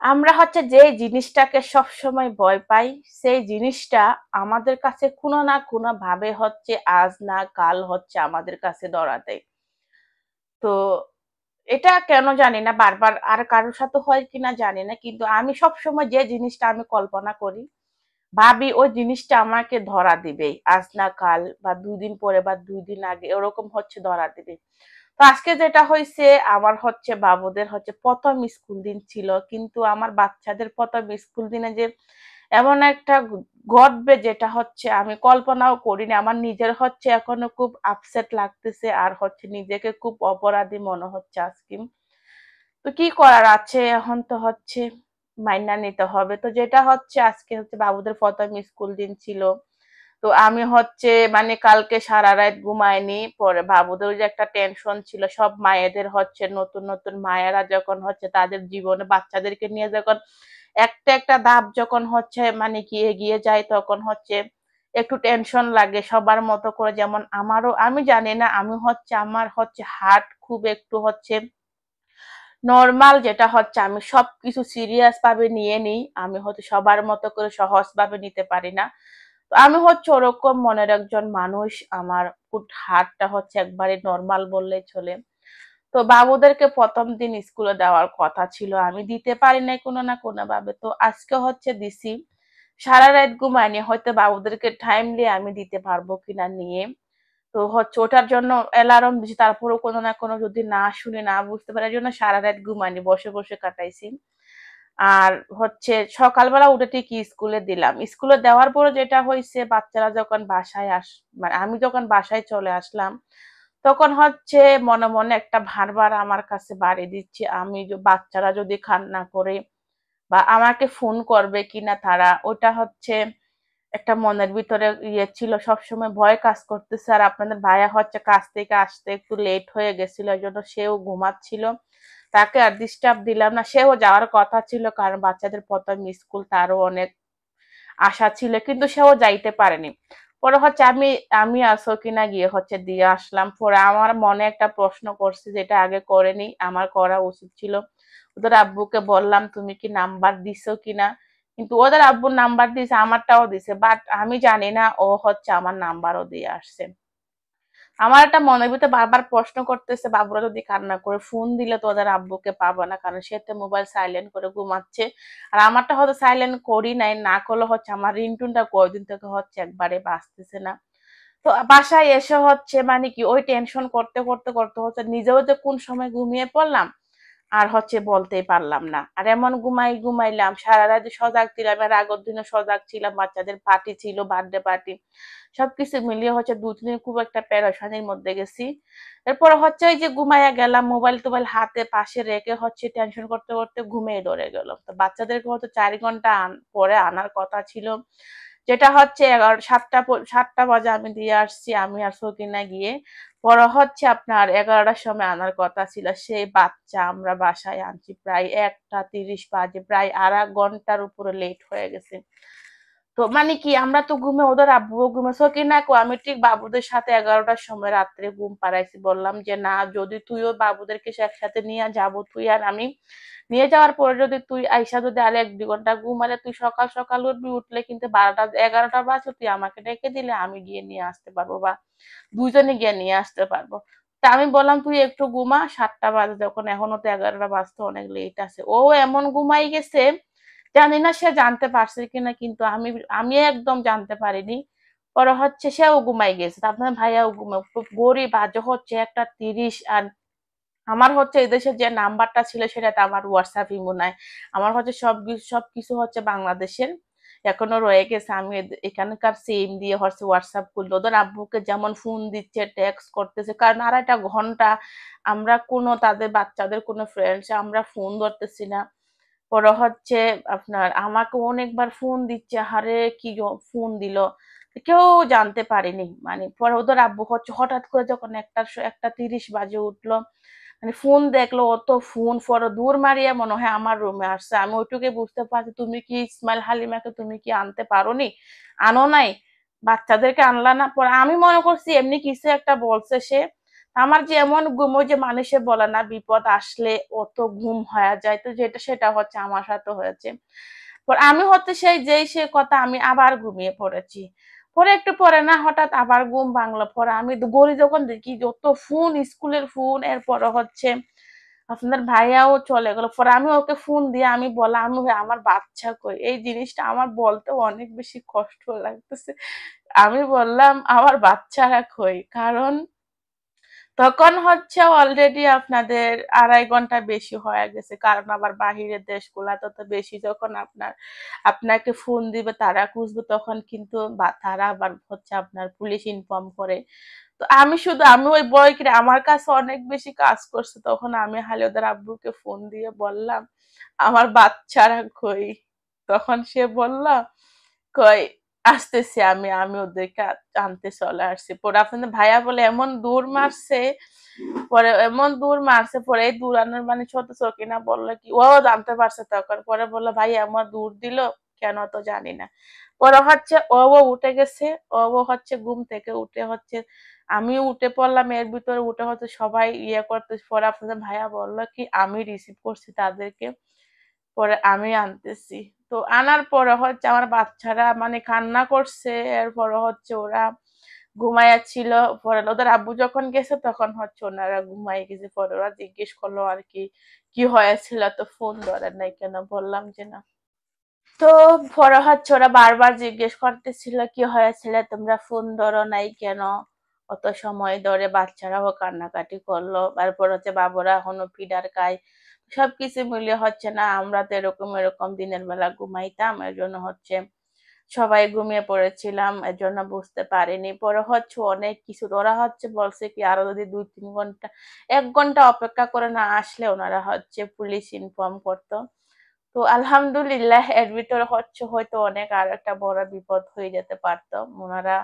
আমরা হচ্ছে যে জিনিসটাকে সবসময় ভয় পাই, সেই জিনিসটা আমাদের কাছে কোনো না কোনো ভাবে হচ্ছে আজ না কাল হচ্ছে আমাদের কাছে ধরা দেয়। তো এটা কেন জানি না, বারবার আর কারোর সাথে হয় কিনা জানি না, কিন্তু আমি সবসময় যে জিনিসটা আমি কল্পনা করি, ভাবি ওই জিনিসটা আমাকে ধরা দিবে আজ না কাল, বা 2 দিন পরে বা 2 দিন আগে ওরকম হচ্ছে ধরা দিবে। তো আজকে যেটা হয়েছে, আমার হচ্ছে বাবুদের হচ্ছে প্রথম স্কুল দিন ছিল, কিন্তু আমার বাচ্চাদের প্রথম স্কুল দিনে যে এমন একটা ঘটবে যেটা হচ্ছে আমি কল্পনাও করিনি। আমার নিজের হচ্ছে এখনো খুব আপসেট লাগতেছে, আর হচ্ছে নিজেকে খুব অপরাধী মনে হচ্ছে আজকে। তো কি করার আছে, এখন তো হচ্ছে মাইনা নিতে হবে। তো যেটা হচ্ছে আজকে হচ্ছে বাবুদের প্রথম স্কুল দিন ছিল। তো আমি হচ্ছে মানে কালকে সারা রাত ঘুমাইনি, পরে বাবুদের যে একটা টেনশন ছিল, সব মায়েদের হচ্ছে নতুন নতুন মায়েরা যখন হচ্ছে তাদের জীবনে বাচ্চাদেরকে নিয়ে যখন একটা একটা ধাপ যখন হচ্ছে মানে কি এগিয়ে যায়, তখন হচ্ছে একটু টেনশন লাগে সবার মতো করে। যেমন আমারও, আমি জানি না, আমি হচ্ছে আমার হচ্ছে হার্ট খুব একটু হচ্ছে নরমাল, যেটা হচ্ছে আমি সবকিছু সিরিয়াস ভাবে নিয়ে নিই, আমি হচ্ছে সবার মতো করে সহজ ভাবে নিতে পারি না। তো আমি হচ্ছে ওরকম মনের একজন মানুষ, আমার হার্টটা হচ্ছে একবারে নরমাল বললেই চলে। তো বাবুদেরকে প্রথম দিন স্কুলে দেওয়ার কথা ছিল, আমি দিতে পারি নাই কোনো না কোনো ভাবে। তো আজকে হচ্ছে দিছি, সারা রাত ঘুমাইনি, হয়তো বাবুদেরকে টাইমলি আমি দিতে পারবো কিনা নিয়ে। তো হচ্ছে ওটার জন্য অ্যালার্ম দিছি, তারপরেও কোনো না কোনো যদি না শুনে না বুঝতে পারে, এই জন্য সারা রাত ঘুমাইনি, বসে বসে কাটাইছি। আর হচ্ছে সকালবেলা উঠে ঠিকই স্কুলে দিলাম। স্কুলে দেওয়ার পরে যেটা হয়েছে, বাচ্চারা যখন বাসায় মানে আমি যখন বাসায় চলে আসলাম, তখন হচ্ছে মনে মনে একটা ভারবার আমার কাছে বাড়ি দিচ্ছে, আমি বাচ্চারা যদি কান্না করে বা আমাকে ফোন করবে কিনা তারা, ওটা হচ্ছে একটা মনের ভিতরে ইয়ে ছিল, সবসময় ভয় কাজ করতেছে। আর আপনাদের ভাইয়া হচ্ছে কাজ থেকে আসতে একটু লেট হয়ে গেছিল, এই জন্য সেও ঘুমাচ্ছিল, তাকে আর ডিস্টার্ব দিলাম না। সেও যাওয়ার কথা ছিল, কারণ বাচ্চাদের প্রথম স্কুল, তারও অনেক আশা ছিল, কিন্তু সেও যাইতে পারেনি। পরে হচ্ছে আমি আমি আসো কিনা গিয়ে হচ্ছে দিয়ে আসলাম। পরে আমার মনে একটা প্রশ্ন করছি, যেটা আগে করেনি, আমার করা উচিত ছিল। ওদের আব্বুকে বললাম তুমি কি নাম্বার দিছো কিনা, কিন্তু ওদের আব্বুর নাম্বার দিছে, আমারটাও দিছে, বাট আমি জানি না ও হচ্ছে আমার নাম্বারও দিয়ে আসছে। আমার একটা মনের ভিতরে বারবার প্রশ্ন করতেছে, বাবুরা যদি কান্না করে ফোন দিলে তো ওদের আব্বুকে পাবো না, কারণ সে তো মোবাইল সাইলেন্ট করে ঘুমাচ্ছে। আর আমারটা হয়তো সাইলেন্ট করি নাই, না করলে হচ্ছে আমার রিংটোনটা কয়দিন থেকে হচ্ছে একবারে বাজতেছে না। তো বাসায় এসে হচ্ছে মানে কি ওই টেনশন করতে করতে করতে হচ্ছে নিজেও যে কোন সময় ঘুমিয়ে পড়লাম আর হচ্ছে বলতেই পারলাম না। আর এমন ঘুমাইলাম সারা রাত, সজাগ ছিলাম, আর আগের দিনে সজাগ ছিলাম, বাচ্চাদের পার্টি ছিল, বার্থডে পার্টি, সবকিছু মিলিয়ে হচ্ছে 2 দিন খুব একটা পেরেশানির মধ্যে গেছি। এরপর হচ্ছে ওই যে ঘুমাইয়া গেলাম, মোবাইল টোবাইল হাতে পাশে রেখে হচ্ছে টেনশন করতে করতে ঘুমিয়ে ধরে গেল। তো বাচ্চাদেরকে হয়তো 4 ঘন্টা পরে আনার কথা ছিল, যেটা হচ্ছে 7টা বাজে আমি দিয়ে আসছি, আমি আর সকিনা গিয়ে। পরে হচ্ছে আপনার 11টার সময় আনার কথা ছিল, সেই বাচ্চা আমরা বাসায় আনছি প্রায় 1টা 30 বাজে, প্রায় আড়াই ঘন্টার উপরে লেট হয়ে গেছে। তো মানে কি আমরা তো ঘুমে, ওদের আব্বুও ঘুমে, সকিনা কো, আমি ঠিক বাবুদের সাথে 11টার সময় রাত্রে ঘুম পাড়াইছি। বললাম যে না, যদি তুইও বাবুদেরকে একসাথে নিয়ে যাবো, তুই আর আমি, নিয়ে যাওয়ার পরে যদি তুই আইসা যদি আর 1-2 ঘন্টা ঘুমালে, তুই সকাল সকাল উঠবি, উঠলে কিন্তু 12টা 11টা বাজে, তুই আমাকে ডেকে দিলে আমি গিয়ে নিয়ে আসতে পারবো, বা দুইজনে গিয়ে নিয়ে আসতে পারবো। তা আমি বললাম তুই একটু ঘুমা, 7টা বাজে যখন, এখনো তো 11টা বাজতে অনেক লেট আছে। ও এমন ঘুমাই গেছে, জানি না সে জানতে পারছে কিনা, কিন্তু আমি আমি একদম জানতে পারিনি। পরে হচ্ছে সেও ঘুমাই গেছে, আপনার ভাইয়াও ঘুমাই, গড়ি বাজে হচ্ছে 1টা 30। আর আমার হচ্ছে এদেশের যে নাম্বারটা ছিল সেটাতে আমার হোয়াটসঅ্যাপ ইমো নাই, আমার হচ্ছে সবকিছু হচ্ছে বাংলাদেশের এখনো রয়ে গেছে। আমি এখানকার সিম দিয়ে হচ্ছে হোয়াটসঅ্যাপ করলো, ওদের আব্বুকে যেমন ফোন দিচ্ছে, টেক্সট করতেছে, কারণ 2.5 ঘন্টা আমরা কোনো তাদের বাচ্চাদের কোনো ফ্রেন্ডস আমরা ফোন ধরতেছি না। পরে হচ্ছে আপনার আমাকে অনেকবার ফোন দিচ্ছে, হারে কি ফোন দিল, কেউ জানতে পারেনি। মানে পরে ওদের আব্বু হচ্ছে হঠাৎ করে যখন 1টা 30 বাজে উঠলো, মানে ফোন দেখলো, অত ফোন পরে দূর মারিয়া মনে হয় আমার রুমে আসছে। আমি ওইটুকে বুঝতে পারছি, তুমি কি ইসমাইল হালিমাকে তুমি কি আনতে পারোনি, আনো নাই, বাচ্চাদেরকে আনলা না। পরে আমি মনে করছি এমনি কিছু একটা বলছে সে, আমার যে এমন ঘুম, ওই যে মানুষে বলে না বিপদ আসলে অত ঘুম হয়ে যায়, তো যেটা সেটা হচ্ছে আমার সাথে হয়েছে। পর আমি হচ্ছে যেই সে কথা আমি আবার ঘুমিয়ে পড়েছি। পরে একটু পরে না হঠাৎ আবার ঘুম ভাঙলো। পরে আমি গড়ি যখন দেখি যত ফোন, স্কুলের ফোন, এরপরে হচ্ছে আপনার ভাইয়াও চলে গেল। পরে আমি ওকে ফোন দিয়ে আমি বললাম, আমি আমার বাচ্চা কই? এই জিনিসটা আমার বলতেও অনেক বেশি কষ্ট লাগতেছে। আমি বললাম আমার বাচ্চারা কই? কারণ তখন হচ্ছে অলরেডি আপনাদের ২.৫ ঘন্টা বেশি হয়ে গেছে। কারণ আবার বাহিরের দেশগুলাতে তো বেশি যখন আপনাকে ফোন দিবে, তারা খুঁজবে, তখন কিন্তু তারা আবার হচ্ছে আপনার পুলিশ ইনফর্ম করে। তো আমি ওই ভয় করে আমার কাছে অনেক বেশি কাজ করছে। তখন আমি খালি ওদের আব্বুকে ফোন দিয়ে বললাম, আমার বাচ্চারা কই? তখন সে বলল, কই আসতেছি আমি ওদেরকে আনতে চলে আসছি। পরে আপনাদের ভাইয়া বলে এমন দৌড় মারছে, পরে এই দৌড়ানোর মানে ছোট সকিনা বললো কি ও জানতে পারছে তখন। পরে বললো ভাই এমন দৌড় দিল কেন তো জানি না। পরে হচ্ছে ও উঠে গেছে, হচ্ছে ঘুম থেকে উঠে হচ্ছে আমি উঠে পড়লাম, এর ভিতরে উঠে হচ্ছে সবাই ইয়ে করতে। পরে আপনাদের ভাইয়া বললো কি আমি রিসিভ করছি তাদেরকে, পরে আমি আনতেছি। তো আনার পরে হচ্ছে আমার বাচ্চারা মানে কান্না করছে, এরপরে হচ্ছে ওরা ঘুমাইয়া ছিল। পরে ওদের আব্বু যখন গেছে তখন হচ্ছে ওনারা ঘুমাই গেছে। পরে ওরা জিজ্ঞেস করলো আর কি কি হয়েছিল, তো ফোন ধরেন নাই কেন? বললাম যে না। তো পরে হচ্ছে ওরা বারবার জিজ্ঞেস করতেছিল কি হয়েছিল, তোমরা ফোন ধরো নাই কেন? অত সময় ধরে বাচ্চারাও কান্নাকাটি করলো। তারপর হচ্ছে বাবুরা এখনো ফিডার খায়। সবকিছু মিলিয়ে হচ্ছে না, আমরা তো এরকম এরকম দিনের বেলা ঘুমাইতাম, এর জন্য হচ্ছে সবাই ঘুমিয়ে পড়েছিলাম, এর জন্য বুঝতে পারিনি। পরে হচ্ছে অনেক কিছু ওরা হচ্ছে বলছে কি আরো যদি ২-৩ ঘন্টা, ১ ঘন্টা অপেক্ষা করে না আসলে ওনারা হচ্ছে পুলিশ ইনফর্ম করতো। তো আলহামদুলিল্লাহ এর ভিতরে হচ্ছে হয়তো অনেক আর একটা বড় বিপদ হয়ে যেতে পারতো। ওনারা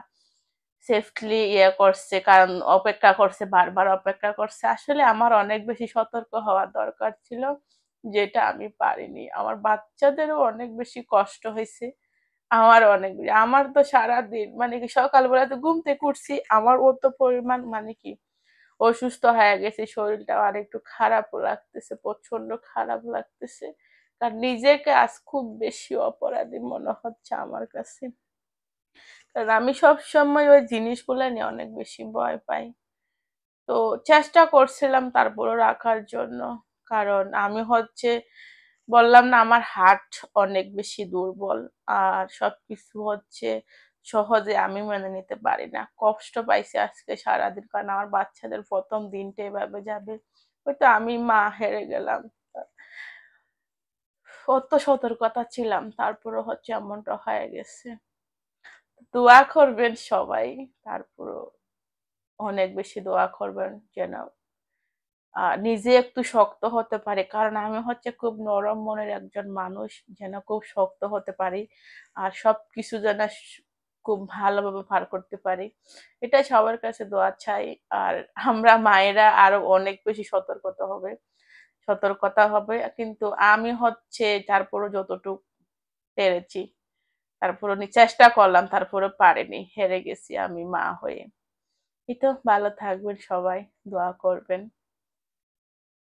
সেফলি ইয়ে করছে, কারণ অপেক্ষা করছে, বারবার অপেক্ষা করছে। আসলে আমার অনেক বেশি সতর্ক হওয়া দরকার ছিল, যেটা আমি পারিনি। আমার বাচ্চাদেরও অনেক বেশি কষ্ট হয়েছে, আমার অনেক বেশি। আমার তো সারাদিন মানে কি সকালবেলা তো ঘুম থেকে উঠছি, আমার অত পরিমাণ মানে কি অসুস্থ হয়ে গেছে, শরীরটা আর একটু খারাপও লাগতেছে, প্রচন্ড খারাপ লাগতেছে। কারণ নিজেকে আজ খুব বেশি অপরাধী মনে হচ্ছে আমার কাছে। কারণ আমি সবসময় ওই জিনিসগুলো নিয়ে অনেক বেশি ভয় পাই। তো চেষ্টা করছিলাম তারপরও রাখার জন্য। কারণ আমি হচ্ছে বললাম না আমার হার্ট অনেক বেশি দুর্বল। আর সবকিছু হচ্ছে সহজে আমি মেনে নিতে পারি না। কষ্ট পাইছি আজকে সারাদিন, কারণ আমার বাচ্চাদের ১ম দিনটা এভাবে যাবে। হয়তো আমি মা হেরে গেলাম। কত সতর্কতা ছিলাম, তারপরও হচ্ছে এমনটা হয়ে গেছে। দোয়া করবেন সবাই। তারপরও অনেক বেশি দোয়া করবেন যেন নিজে একটু শক্ত হতে পারে। কারণ আমি হচ্ছে খুব নরম মনের একজন মানুষ, যেন খুব শক্ত হতে পারি। আর সবকিছু যেন খুব ভালোভাবে পার করতে পারি। এটাই সবার কাছে দোয়া চাই। আর আমরা মায়েরা আরো অনেক বেশি সতর্কতা হবে। কিন্তু আমি হচ্ছে তারপরও যতটুকু পেরেছি, তারপরও চেষ্টা করলাম, তারপরেও পারিনি। হেরে গেছি আমি মা হয়ে। এই তো ভালো থাকবেন সবাই, দোয়া করবেন।